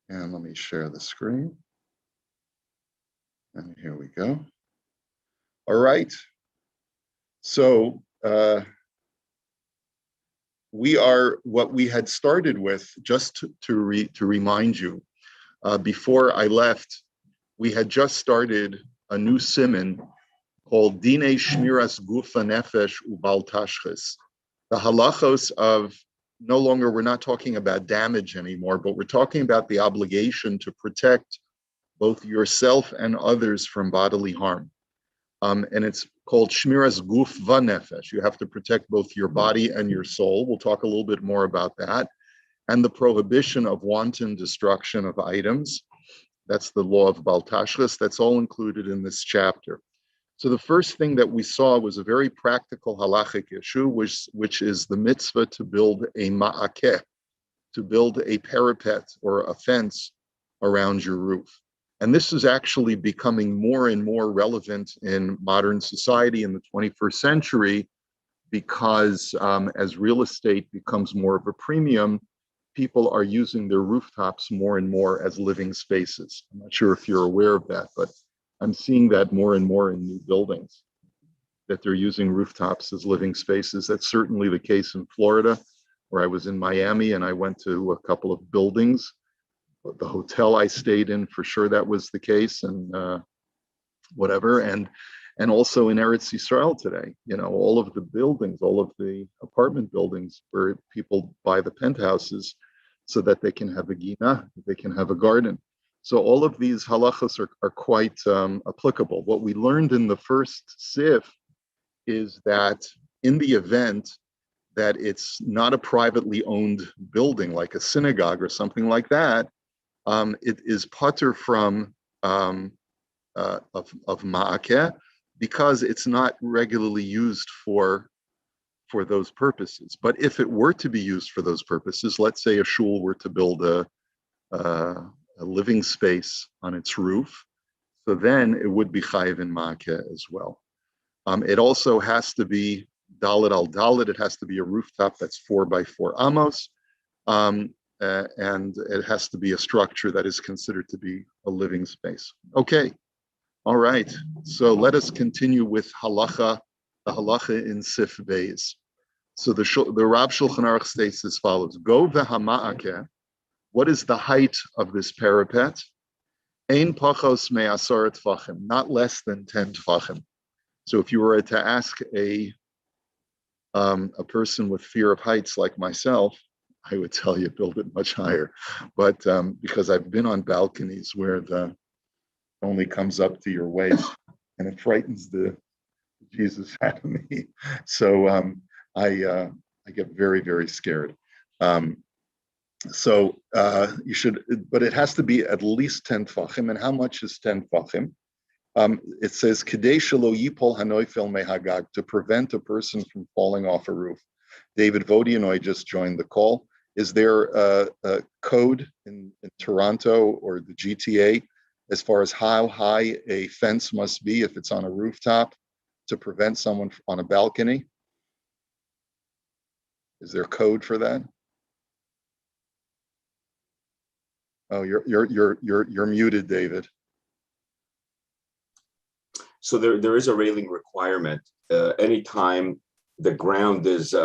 And let me share the screen. And here we go. All right. So we are what we had started with, just to remind you, before I left, we had just started a new siman called Dinei Shmiras Gufa Nefesh Ubal Tashchis. The halachos of no longer, we're not talking about damage anymore, but we're talking about the obligation to protect both yourself and others from bodily harm. And it's called Shmiras Guf Vanefesh. You have to protect both your body and your soul. We'll talk a little bit more about that. And the prohibition of wanton destruction of items. That's the law of Bal Tashchis. That's all included in this chapter. So the first thing that we saw was a very practical halachic issue, which is the mitzvah to build a ma'akeh, to build a parapet or a fence around your roof. And this is actually becoming more and more relevant in modern society in the 21st century because as real estate becomes more of a premium, people are using their rooftops more and more as living spaces. I'm not sure if you're aware of that, but I'm seeing that more and more in new buildings, that they're using rooftops as living spaces. That's certainly the case in Florida, where I was in Miami and I went to a couple of buildings. The hotel I stayed in, for sure that was the case, and whatever. And also in Eretz Yisrael today, you know, all of the buildings, all of the apartment buildings where people buy the penthouses so that they can have a gina, they can have a garden. So all of these halachos are quite applicable. What we learned in the first sif is that in the event that it's not a privately owned building like a synagogue or something like that, it is patur from of ma'akeh because it's not regularly used for those purposes. But if it were to be used for those purposes, let's say a shul were to build a living space on its roof, so then it would be chayiv in ma'akeh as well. It also has to be dalet al dalet. It has to be a rooftop that's 4 by 4 amos. And it has to be a structure that is considered to be a living space. Okay, all right. So let us continue with halacha, the halacha in Sif Beis. So the Rav Shulchan Aruch states as follows: Go v'hama'akeh. What is the height of this parapet? Ein pachos me'asar tfachim, not less than 10 tfachim. So if you were to ask a person with fear of heights like myself, I would tell you build it much higher. But because I've been on balconies where the only comes up to your waist and it frightens the Jesus out of me. So I get very, very scared. So you should, but it has to be at least 10 tfachim. And how much is 10 tfachim? It says, Kedei shelo yipol hanoifel mehagag, to prevent a person from falling off a roof. David Vodianoy just joined the call. Is there a code in Toronto or the GTA as far as how high a fence must be if it's on a rooftop to prevent someone on a balcony? Is there a code for that? Oh, you're muted, David. So there is a railing requirement. Anytime the ground is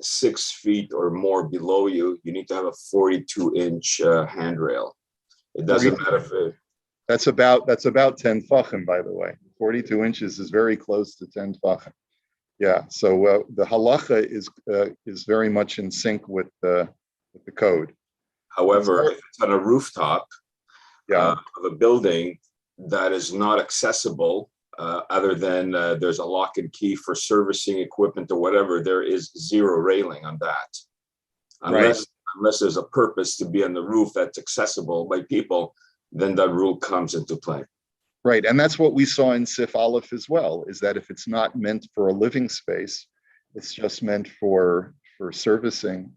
6 feet or more below you, you need to have a 42-inch handrail. It doesn't matter if it... That's about 10 tfachim, by the way. 42 inches is very close to 10 tfachim. Yeah. So the halacha is very much in sync with the code. However, if it's on a rooftop of a building that is not accessible, other than there's a lock and key for servicing equipment or whatever, there is zero railing on that. Unless there's a purpose to be on the roof that's accessible by people, then that rule comes into play. Right, and that's what we saw in Sif Aleph as well, is that if it's not meant for a living space, it's just meant for servicing.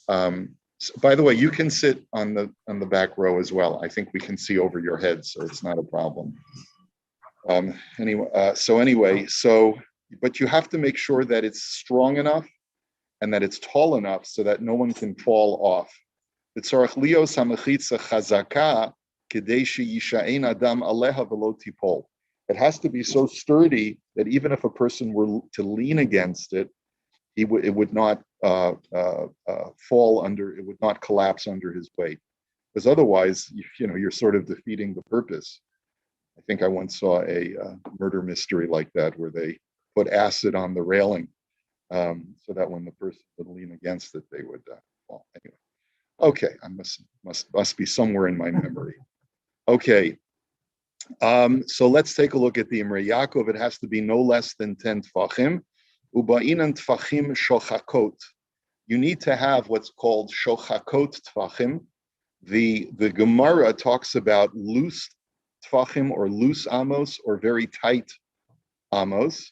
So, by the way, you can sit on the back row as well. I think we can see over your head, so it's not a problem. But you have to make sure that it's strong enough and that it's tall enough so that no one can fall off. V'tzarech lios hamechitza chazaka kedei sheyisha'ein adam aleha v'lo tipol. It has to be so sturdy that even if a person were to lean against it, it would not fall under, it would not collapse under his weight. Because otherwise, you're sort of defeating the purpose. I think I once saw a murder mystery like that where they put acid on the railing so that when the person would lean against it, they would fall. Anyway, okay, I must be somewhere in my memory. Okay, so let's take a look at the Imrei Yaakov. It has to be no less than 10 tfachim. Uba'inan tfachim shochakot. You need to have what's called shochakot tfachim. The Gemara talks about loose tfachim or loose amos or very tight amos.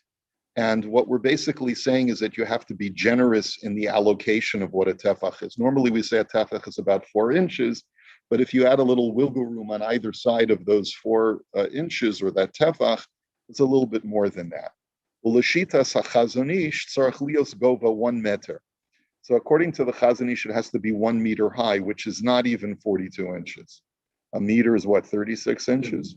And what we're basically saying is that you have to be generous in the allocation of what a tefach is. Normally we say a tefach is about 4 inches, but if you add a little wiggle room on either side of those 4 inches or that tefach, it's a little bit more than that. U'lashitas hachazon ish tzarech lios gova 1 meter. So according to the Chazon Ish, it has to be 1 meter high, which is not even 42 inches. A meter is what, 36 inches?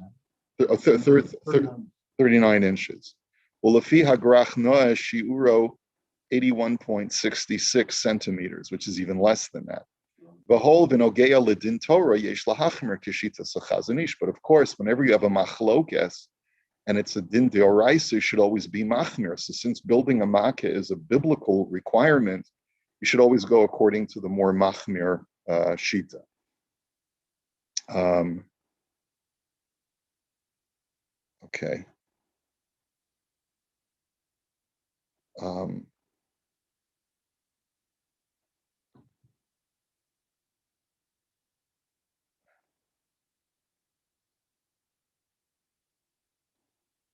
39 inches. Well, lefi hagrach noah shiuro 81.66 centimeters, which is even less than that. V'hol v'nogea ledin Torah yesh lahachmer kishitas hachazon ish. But of course, whenever you have a machlokes, and it's a din deoraisa, should always be machmir. So since building a makkah is a biblical requirement, you should always go according to the more machmir shita. Okay.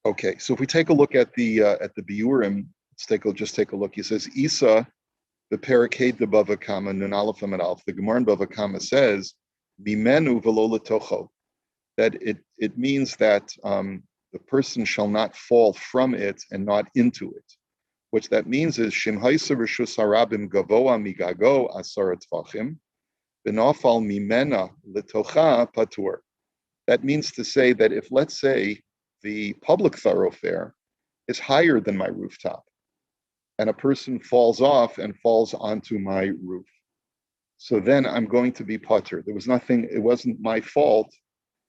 Okay, so if we take a look at the biurim, just take a look. He says Isa, the parakeh de Bava Kama nun aleph and alf. The Gemara in Bava Kama says bimenu v'lo letocho, that it means that the person shall not fall from it and not into it. Which that means is shimhaisa rishus harabim gavoa migago asar tfachim benafal mimena letocha patur. That means to say that if, let's say, the public thoroughfare is higher than my rooftop, and a person falls off and falls onto my roof, so then I'm going to be patur. There was nothing. It wasn't my fault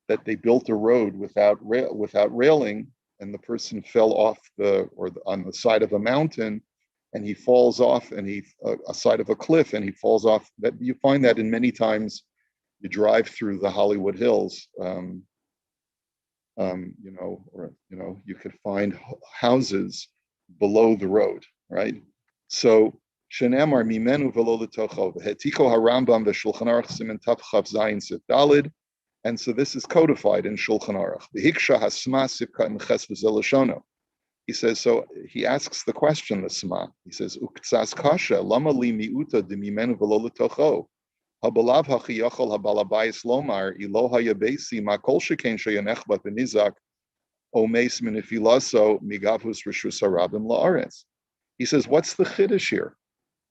that they built a road without railing, and the person fell off on the side of a mountain, and he falls off, and a side of a cliff, and he falls off. That you find that in many times you drive through the Hollywood Hills. You could find houses below the road, right? So Shenamar mimenu v'lo l'tocho v'hetiko harambam v'shulchan aruch siman tav chav zayin sif dalid, and so this is codified in Shulchan Aruch. V'hiksha hasma sivka imches v'zelashono. He says, so he asks the question, the sma. He says, uktzas kasha lama li miuta de mimenu v'lo l'tocho. Habalav hachi yachol habalabayis lomar iloha yabesi ma kol sheken sheyanechba v'nizak omeis minifilaso migavus rishus harabim la'aretz. He says, what's the chiddush here?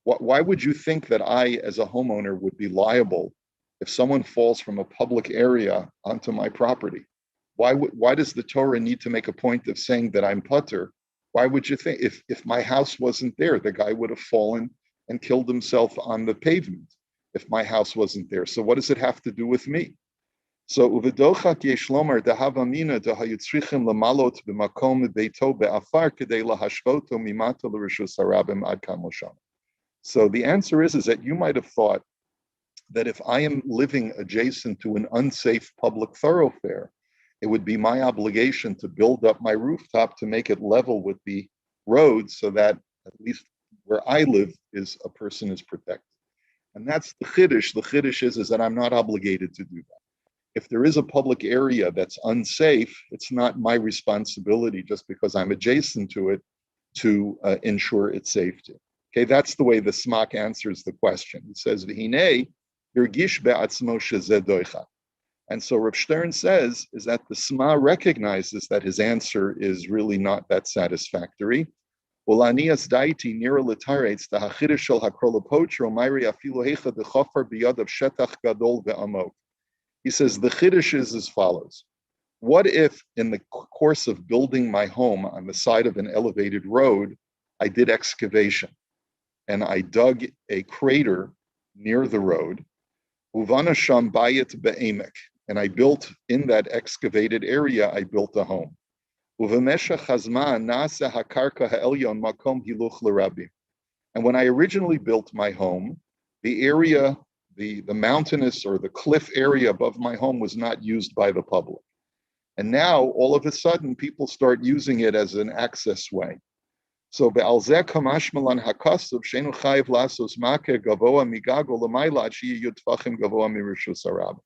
Why would you think that I, as a homeowner, would be liable if someone falls from a public area onto my property? Why does the Torah need to make a point of saying that I'm patur? Why would you think if my house wasn't there, the guy would have fallen and killed himself on the pavement if my house wasn't there? So what does it have to do with me? So uvedochak yeshlomar dahavamina dahayitzrichim lamalot b'makom beito be'afar kedei lahashvoto mimato l'rishus harabim ad kan mosham. So the answer is that you might have thought that if I am living adjacent to an unsafe public thoroughfare, it would be my obligation to build up my rooftop to make it level with the road so that at least where I live a person is protected. And that's the chiddush. The chiddush is that I'm not obligated to do that. If there is a public area that's unsafe, it's not my responsibility just because I'm adjacent to it to ensure its safety. Okay, that's the way the Smak answers the question. It says, "V'hinei yirgish be'atzmo shezeh doicha." And so Rav Stern says is that the Sma recognizes that his answer is really not that satisfactory, Ulanias daiti nira litaretz the hachidish shel hakrolopotro myri afilu hecha the chafar biyad of shetach gadol ve'amot. He says the chiddush is as follows. What if in the course of building my home on the side of an elevated road, I did excavation and I dug a crater near the road, uvana sham bayit be'emek, and I built in that excavated area, I built a home. Uvemeshach hazman nasa hakarka ha'elyon makom hiluch l'rabim. And when I originally built my home, the area, the mountainous or the cliff area above my home was not used by the public. And now, all of a sudden, people start using it as an access way. So, be'alzeh kamashmalan hakasav shenu chayiv lasos makeh gavoa migago l'mayla shi yutfachim gavoa mirishus harab.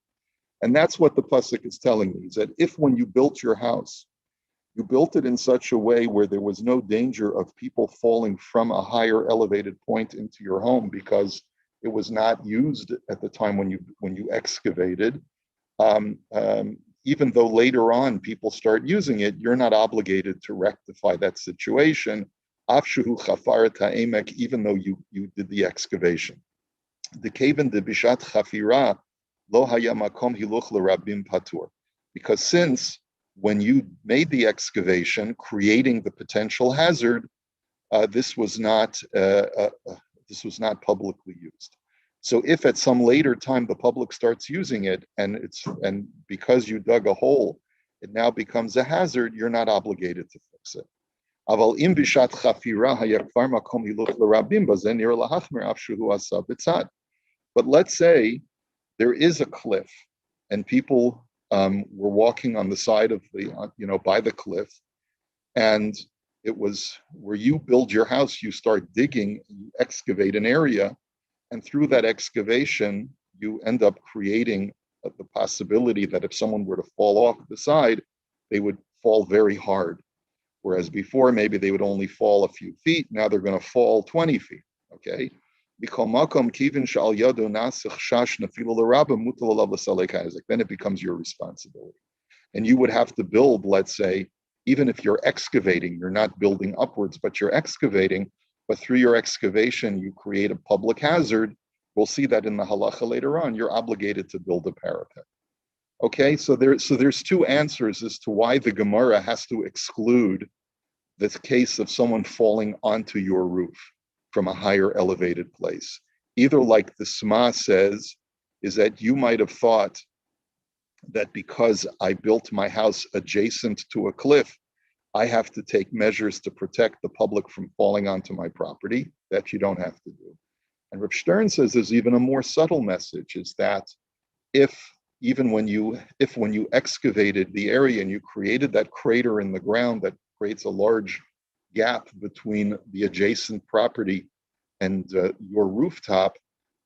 And that's what the pasuk is telling me, is that if when you built your house, you built it in such a way where there was no danger of people falling from a higher elevated point into your home because it was not used at the time when you excavated, even though later on people start using it, you're not obligated to rectify that situation, even though you did the excavation. The kaven de bishat chafira lo haya makom hiluch l'rabim patur, because since when you made the excavation, creating the potential hazard, this was not publicly used. So if at some later time the public starts using it, and because you dug a hole, it now becomes a hazard, you're not obligated to fix it. But let's say there is a cliff, and people were walking on the side of by the cliff, and it was where you build your house, you start digging, you excavate an area, and through that excavation, you end up creating the possibility that if someone were to fall off the side, they would fall very hard. Whereas before, maybe they would only fall a few feet. Now they're going to fall 20 feet, okay? Then it becomes your responsibility. And you would have to build, let's say, even if you're excavating, you're not building upwards, but you're excavating, but through your excavation, you create a public hazard. We'll see that in the halacha later on, you're obligated to build a parapet. Okay, so there's two answers as to why the Gemara has to exclude this case of someone falling onto your roof from a higher elevated place. Either like the Sma says, is that you might have thought that because I built my house adjacent to a cliff, I have to take measures to protect the public from falling onto my property. That you don't have to do. And Reb Stern says there's even a more subtle message, is that if when you excavated the area and you created that crater in the ground that creates a large gap between the adjacent property and your rooftop,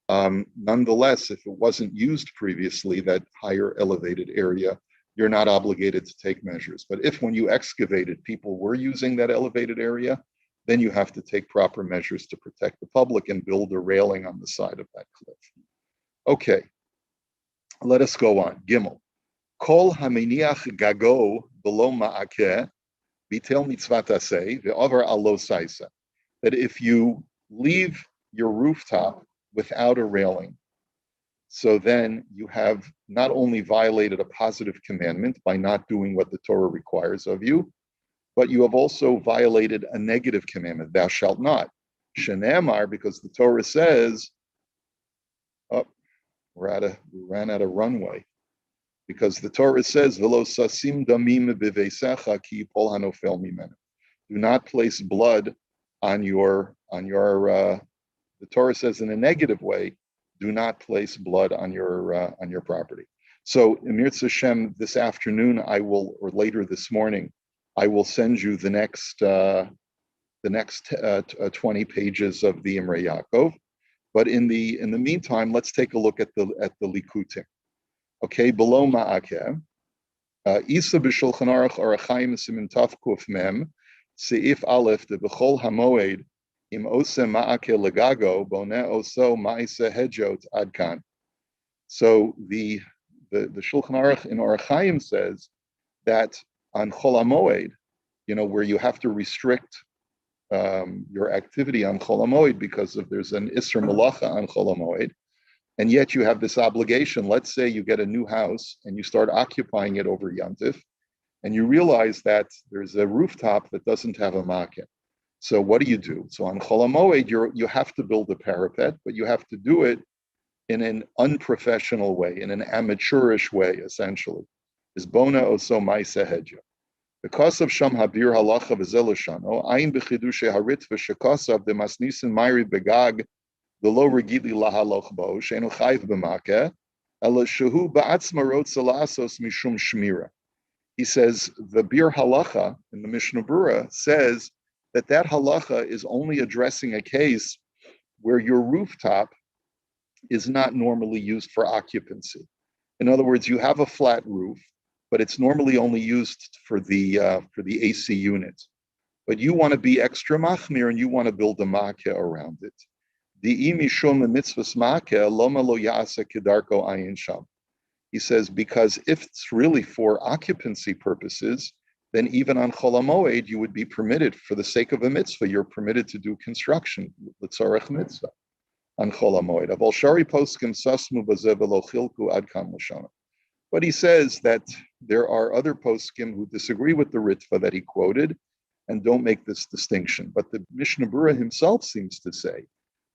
nonetheless, if it wasn't used previously, that higher elevated area, you're not obligated to take measures. But if when you excavated, people were using that elevated area, then you have to take proper measures to protect the public and build a railing on the side of that cliff. Okay, let us go on. Gimel. Kol haminiach gago below ma'akeh bitel mitzvat aseh ve'over alo saisa. That if you leave your rooftop without a railing, so then you have not only violated a positive commandment by not doing what the Torah requires of you, but you have also violated a negative commandment, thou shalt not. Shenemar, because the Torah says, we ran out of runway. Because the Torah says, V'lo sasim damim b'veisecha ki yipol hanofel mimenu. Do not place blood on your the Torah says in a negative way, do not place blood on your property. So Emir Hashem, this afternoon I will, or later this morning, I will send you the next 20 pages of the Imrei Yaakov. But in the meantime, let's take a look at the Likutim. Okay, below Ma'akeh, Isa b'Shulchan Aruch Arachayim Simin Taf Kuf Mem Seif Aleph de B'Chol Hamoed Im Ose Ma'akeh Legago Boneh Oso Ma'ise Hedjot Adkan. So the Shulchan Aruch in Arachayim says that on Chol HaMoed, where you have to restrict your activity on Chol HaMoed because there's an Isser Malacha on Chol HaMoed, and yet you have this obligation. Let's say you get a new house and you start occupying it over Yantif, and you realize that there's a rooftop that doesn't have a makeh. So what do? So on Chol HaMoed, you have to build a parapet, but you have to do it in an unprofessional way, in an amateurish way, essentially. Is bona oso ma'aseh hedya. Because of Sham Habir Halacha v'Zelashano, Ayin b'chidushe haritva shekasav de masnisin mayri begag v'lo regidli lahaloch bo she'enu chayv b'makeh ela shehu ba'atzma rotza la'asos mishum shmira. He says the Bir Halacha in the Mishnah Berurah says that halacha is only addressing a case where your rooftop is not normally used for occupancy. In other words, you have a flat roof, but it's normally only used for the AC unit. But you want to be extra machmir and you want to build a makeh around it. The imishum mitzvahs makeh loma lo ya'asa kedarko ayin sham. He says because if it's really for occupancy purposes, then even on Chol HaMoed you would be permitted, for the sake of a mitzvah, you're permitted to do construction l'tzarech mitzvah on Chol HaMoed. Aval shari poskim sasmu bazeh v'lo chilku ad kam l'shana. But he says that there are other poskim who disagree with the Ritva that he quoted and don't make this distinction. But the Mishnah Berurah himself seems to say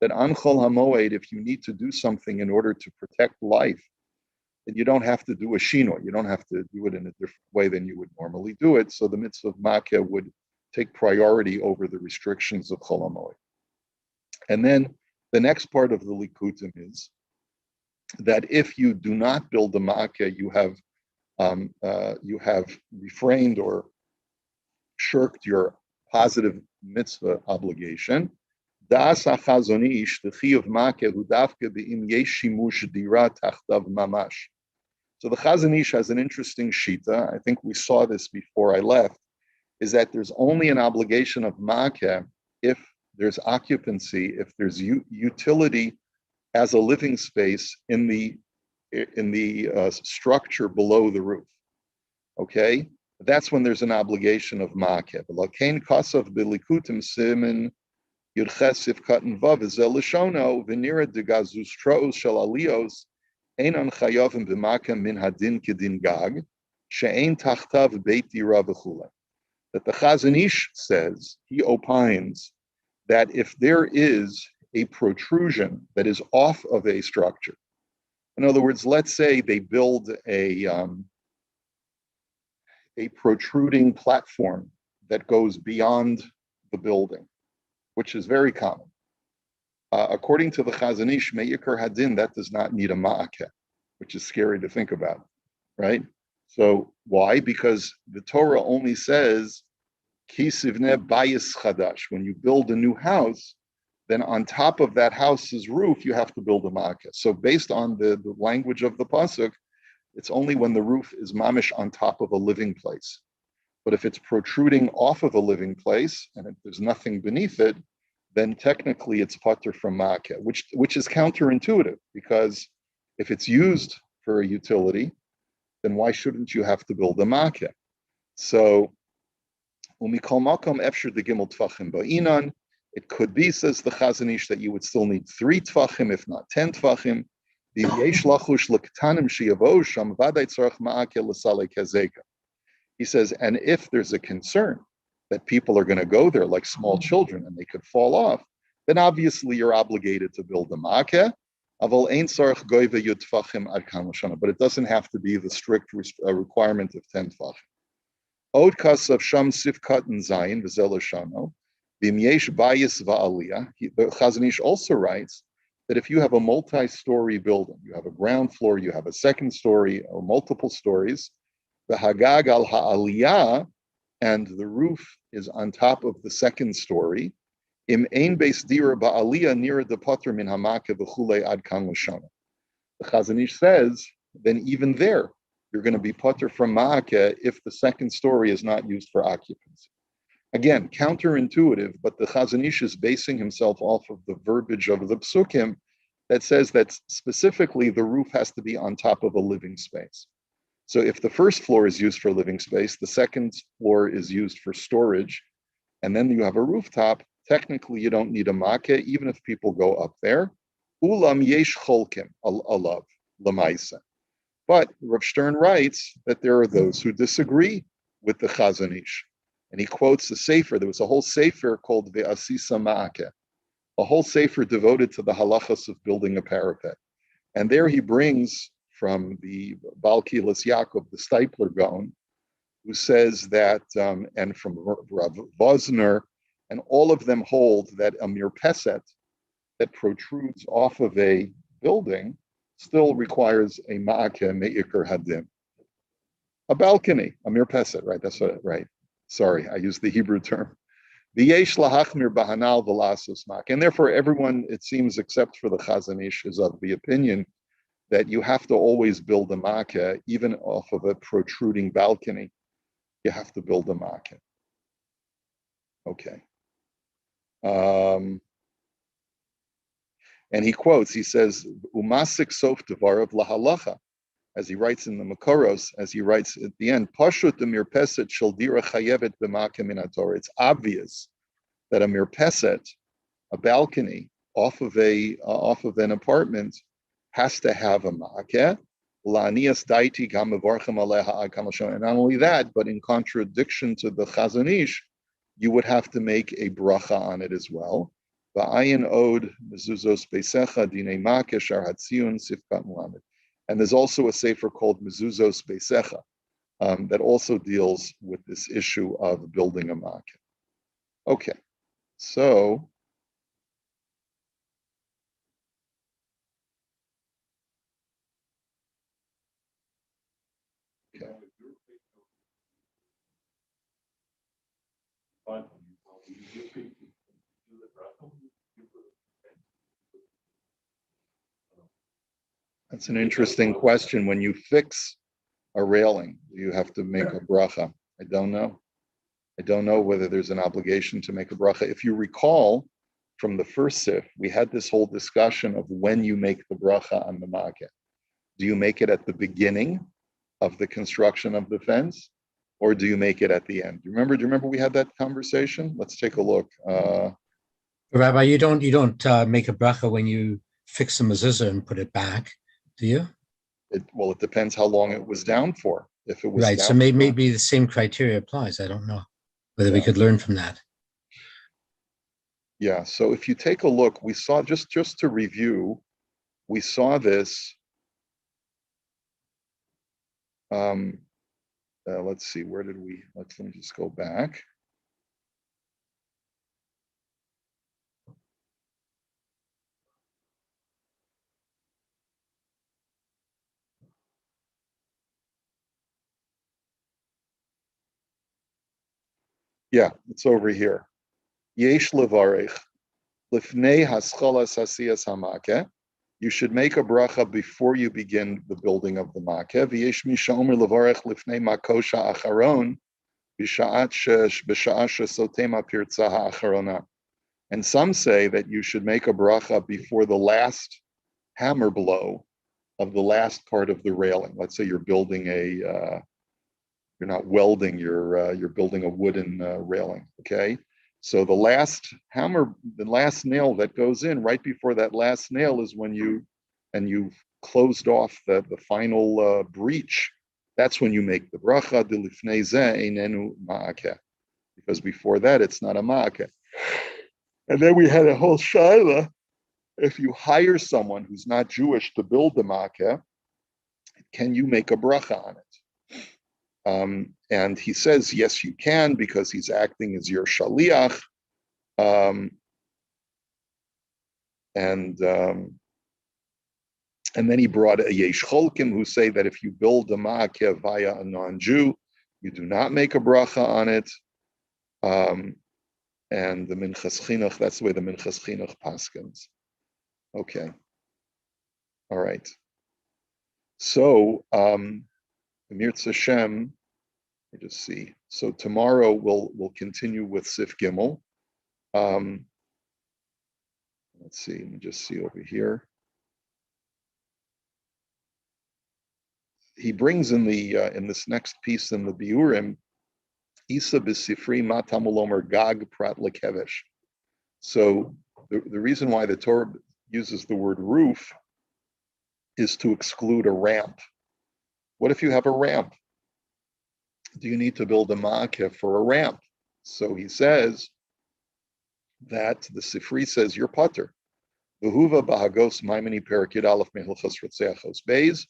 that on Chol HaMoed, if you need to do something in order to protect life, then you don't have to do a shino. You don't have to do it in a different way than you would normally do it. So the mitzvah of makeh would take priority over the restrictions of Chol HaMoed. And then the next part of the Likutim is that if you do not build the makeh, you have refrained or shirked your positive mitzvah obligation. Das HaChazon Ish, the chiyuv makeh hu dafke be'im yesh shimush dira tachtav mamash. So the Chazon Ish has an interesting shita. I think we saw this before I left, is that there's only an obligation of makeh if there's occupancy, if there's utility as a living space in the structure below the roof. Okay, that's when there's an obligation of makeh. L'kain kasav b'likutim simin yudches sifkat vav v'zel lishono v'nira degazus troos shel aliyos einan chayavim b'makeh min hadin kedin gag she'ein tachtav beit dira v'chule. That the Chazon Ish says, he opines that if there is a protrusion that is off of a structure. In other words, let's say they build a protruding platform that goes beyond the building, which is very common. According to the Chazon Ish, Me'ikar Hadin, that does not need a ma'akeh, which is scary to think about, right? So why? Because the Torah only says, Ki sivneh bayis chadash, when you build a new house, then on top of that house's roof, you have to build a makeh. So based on the language of the pasuk, it's only when the roof is mamish on top of a living place. But if it's protruding off of a living place and there's nothing beneath it, then technically it's patur from makeh, which is counterintuitive, because if it's used for a utility, then why shouldn't you have to build a makeh? So, umikol makom efshir de gimel tfachim ba'inan. It could be, says the Chazon Ish, that you would still need 3 tfachim, if not 10 tfachim. He says, and if there's a concern that people are going to go there like small children and they could fall off, then obviously you're obligated to build a makeh. But it doesn't have to be the strict requirement of 10 tfachim. Od kasav sham sifkat and zayin v'zel shano. The Chazon Ish also writes that if you have a multi-story building, you have a ground floor, you have a second story, or multiple stories, the hagag al ha'aliyah, and the roof is on top of the second story, im ein beis dira ba'aliyah nira de pater min hamakeh v'chulei ad kan l'shana. The Chazon Ish says, then even there, you're going to be pater from ma'akeh if the second story is not used for occupancy. Again, counterintuitive, but the Chazon Ish is basing himself off of the verbiage of the psukim that says that specifically the roof has to be on top of a living space. So if the first floor is used for living space, the second floor is used for storage, and then you have a rooftop, technically you don't need a makeh, even if people go up there. Ulam yesh cholkim alav lamaisa. But Rav Stern writes that there are those who disagree with the Chazon Ish. And he quotes the Sefer. There was a whole Sefer called Ve'asisa Ma'akeh, a whole Sefer devoted to the halachas of building a parapet. And there he brings from the Baal Kilas Yaakov, the Steipler Gaon, who says that, and from Rav Vosner, and all of them hold that a mirpeset that protrudes off of a building still requires a ma'akeh me'ikr hadim. A balcony, a mirpeset, right? That's what, right. Sorry, I used the Hebrew term. V'yesh lahachmir bahanal v'lasos mak. And therefore, everyone, it seems, except for the Chazon Ish, is of the opinion that you have to always build a makeh, even off of a protruding balcony. You have to build a makeh. Okay. And he quotes, he says, Umasik sof devarav lahalacha, as he writes in the Makoros, as he writes at the end, Pashut the mirpeset shel dira chayevet b'makeh min haTorah. It's obvious that a mirpeset, a balcony off of an apartment, has to have a makeh. La'anias daiti gam mevarchem aleha ad kama shon. And not only that, but in contradiction to the Chazon Ish, you would have to make a bracha on it as well. Va'ayin od mezuzos beisecha dinei makeh shar hatzion sifkat muhammad. And there's also a sefer called Mezuzos Beisecha that also deals with this issue of building a makeh. Okay, so okay. That's an interesting question. When you fix a railing, you have to make a bracha. I don't know. I don't know whether there's an obligation to make a bracha. If you recall from the first sif, we had this whole discussion of when you make the bracha on the makeh. Do you make it at the beginning of the construction of the fence, or do you make it at the end? Do you remember we had that conversation? Let's take a look. Rabbi, you don't make a bracha when you fix the mezuzah and put it back, do you? It depends how long it was down for. If it was right, so maybe the same criteria applies. I don't know whether we could learn from that. Yeah. So if you take a look, we saw just to review, we saw this. Let's see, where did we? Let me just go back. Yeah, it's over here. Yesh levarech lifnei haschalas hasiyas hamakeh. You should make a bracha before you begin the building of the makeh. V'yesh mishomer levarech lifnei makosha acharon b'sha'at shesotema pirtza ha'acharona. And some say that you should make a bracha before the last hammer blow of the last part of the railing. Let's say you're building you're not welding, you're building a wooden railing, okay? So the last nail that goes in, right before that last nail is when you've closed off the final breach. That's when you make the bracha, d'lifnei zeh einenu ma'akeh. Because before that, it's not a ma'akeh. And then we had a whole shaila. If you hire someone who's not Jewish to build the makeh, can you make a bracha on it? And he says, yes, you can, because he's acting as your shaliach. And then he brought a yesh cholkim who say that if you build a makeh via a non-Jew, you do not make a bracha on it. And the Minchas Chinuch, that's the way the Minchas Chinuch paskins. Okay. All right. So, Mirz Hashem, let me just see. So tomorrow we'll continue with Sif Gimel. Let's see, let me just see over here. He brings in the in this next piece in the Biurim, Isa b'sifri matamulomer gag prat lekevesh. So the reason why the Torah uses the word roof is to exclude a ramp. What if you have a ramp? Do you need to build a ma'akeh for a ramp? So he says that the Sifri says you're putter. V'huva b'hagos maimini perakid aleph mehilchos rotzeachos beis.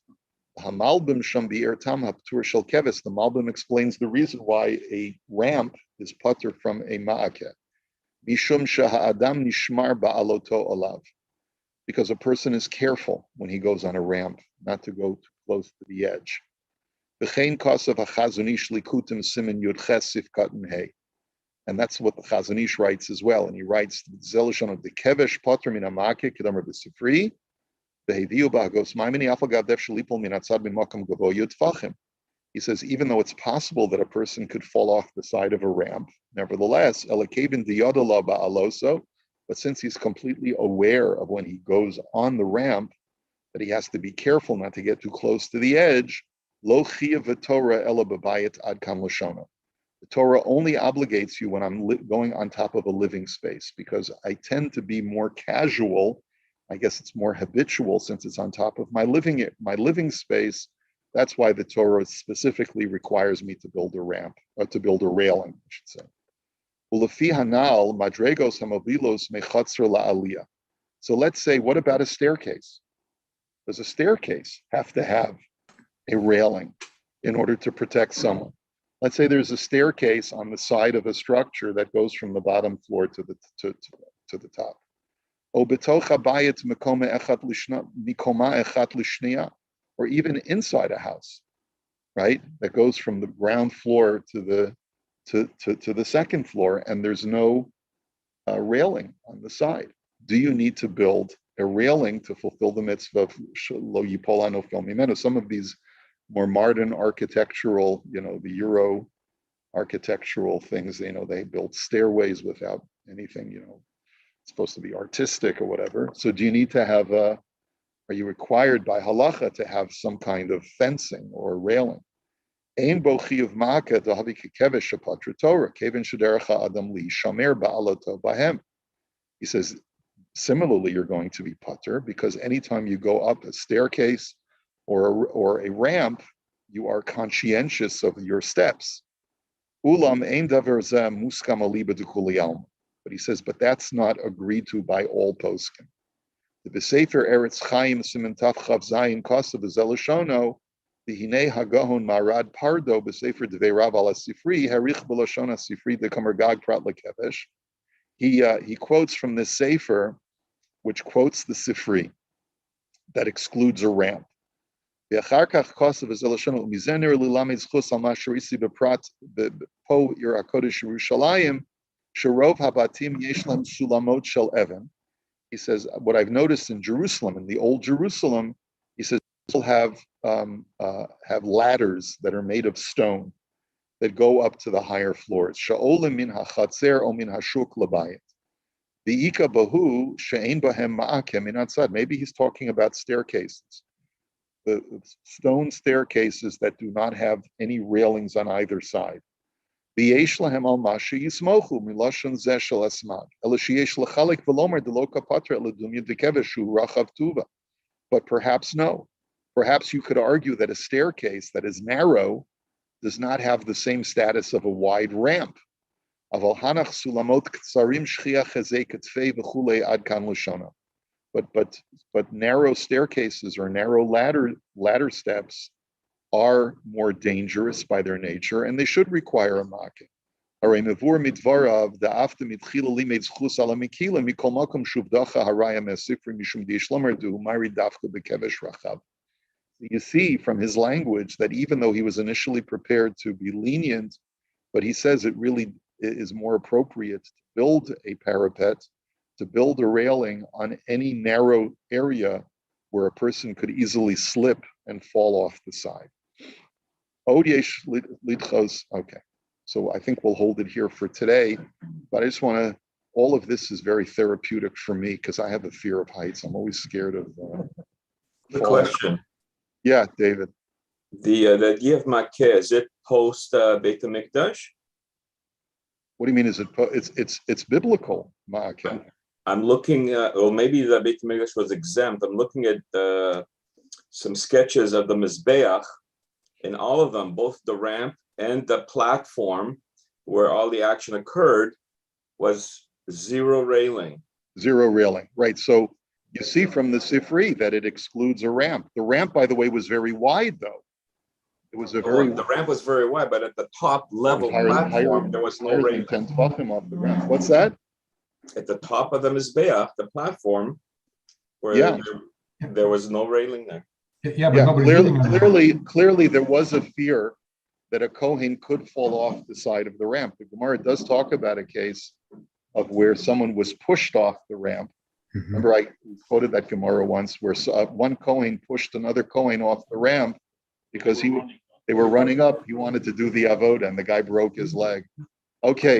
Hamalbim sham bi'er tam haptur shel keves. The Malbim explains the reason why a ramp is putter from a ma'akeh. Mishum shaha'adam nishmar ba'aloto olav. Because a person is careful when he goes on a ramp, not to go too close to the edge. V'chein kasav ha'chazonish likutim simin yudches sifkat hey. And that's what the Chazon Ish writes as well. And he writes, Zelishon of the Kevesh Potter min Amake, Kedamar B'Sifri, Beheviu Ba'agos Maimini Afal Gavdev Shalipol min Atzad bin Makam Gavo Yudfachim. He says, even though it's possible that a person could fall off the side of a ramp, nevertheless, Elakevin Diyadala Ba'aloso, but since he's completely aware of when he goes on the ramp, that he has to be careful not to get too close to the edge, Lo Chiyav V'Torah Ela B'Bayit Ad Kam Lashona. The Torah only obligates you when I'm going on top of a living space, because I tend to be more casual. I guess it's more habitual since it's on top of my living space. That's why the Torah specifically requires me to build a ramp, or to build a railing, I should say. Ulefi hanal madregos hamobilos mechatzer la'aliyah. So let's say, what about a staircase? Does a staircase have to have a railing in order to protect someone? Let's say there's a staircase on the side of a structure that goes from the bottom floor to the top. Or even inside a house, right? That goes from the ground floor to the second floor, and there's no railing on the side. Do you need to build a railing to fulfill the mitzvah of lo yipol ano fel mimenu? Some of these more modern architectural, the Euro architectural things, they build stairways without anything, it's supposed to be artistic or whatever. So do you need to have are you required by halacha to have some kind of fencing or railing? Ein bo chiyuv ma'akeh dahavi kekevesh shapatra Torah, kevin shederecha adam li shamer ba'aloto bahem. He says, similarly, you're going to be putter, because anytime you go up a staircase or a ramp, you are conscientious of your steps. Ulam ein davar zeh muskam aliba d'kuli alma. But he says, but that's not agreed to by all poskim. The B'Sefer Eretz Chaim Siman Taf Chav Zayin Kosav Zelashono, the Hinei Hagahon Marad Pardo B'Sefer Devei Rav Ala Sifri Harich B'Lashon Sifri Dekamar Gag Prat Lekevesh. He quotes from this Sefer, which quotes the Sifri, that excludes a ramp. ואחר כך כוסף וזה לשון ומזה נראה ללמד זכוס על מה שראיתי בפרט פה עיר הקודש ירושלים, שרוב הבתים יש להם סולמות של אבן. He says, what I've noticed in Jerusalem, in the old Jerusalem, he says, people have ladders that are made of stone that go up to the higher floors. Sha'olim min hachatzer o min hashuk labayit. V'ika bahu she'ein bahem ma'akem min atzad. Maybe he's talking about staircases. The stone staircases that do not have any railings on either side. V'yesh lahem al masha yismochu milashon zeh shel asmad. Ela sheyesh lechalik v'lomer delo kapatra ledumya dekeveshu rachav tuva. But perhaps no. Perhaps you could argue that a staircase that is narrow does not have the same status of a wide ramp. Aval hanach sulamot ktsarim shchiach chezei ketfei v'chulei ad kan l'shona. But narrow staircases or narrow ladder steps are more dangerous by their nature, and they should require a makkah. Hare mevur midvarav da'afta mitchila limed zchus ala mikila mikol makom shuvdacha haraya mesifri mishum diishlomer du mari dafka bekevesh rachav. You see from his language that even though he was initially prepared to be lenient, but he says it really is more appropriate to build a parapet, to build a railing on any narrow area where a person could easily slip and fall off the side. Okay, so I think we'll hold it here for today, but I just want to, all of this is very therapeutic for me because I have a fear of heights. I'm always scared of The question. Yeah, David. The idea of Makkah, is it post Beit HaMikdash? What do you mean? Is it? It's biblical, Ma'akel. I'm looking at, well, maybe the Beit Mikdash was exempt. I'm looking at some sketches of the Mizbeach, and all of them, both the ramp and the platform where all the action occurred, was zero railing. Zero railing, right? So you see from the Sifri that it excludes a ramp. The ramp, by the way, was very wide, though. It was a very The ramp was very wide, but at the top level platform, there was no higher than railing. 10 tefachim off the ground. What's that? At the top of the Mizbeach, the platform, where Yeah. there was no railing there. Yeah, but Yeah, nobody's living on it. clearly, there was a fear that a Kohen could fall off the side of the ramp. The Gemara does talk about a case of where someone was pushed off the ramp. Mhm. Remember, I quoted that Gemara once where one Kohen pushed another Kohen off the ramp because they were running up. He wanted to do the avoda, and the guy broke his leg. Okay.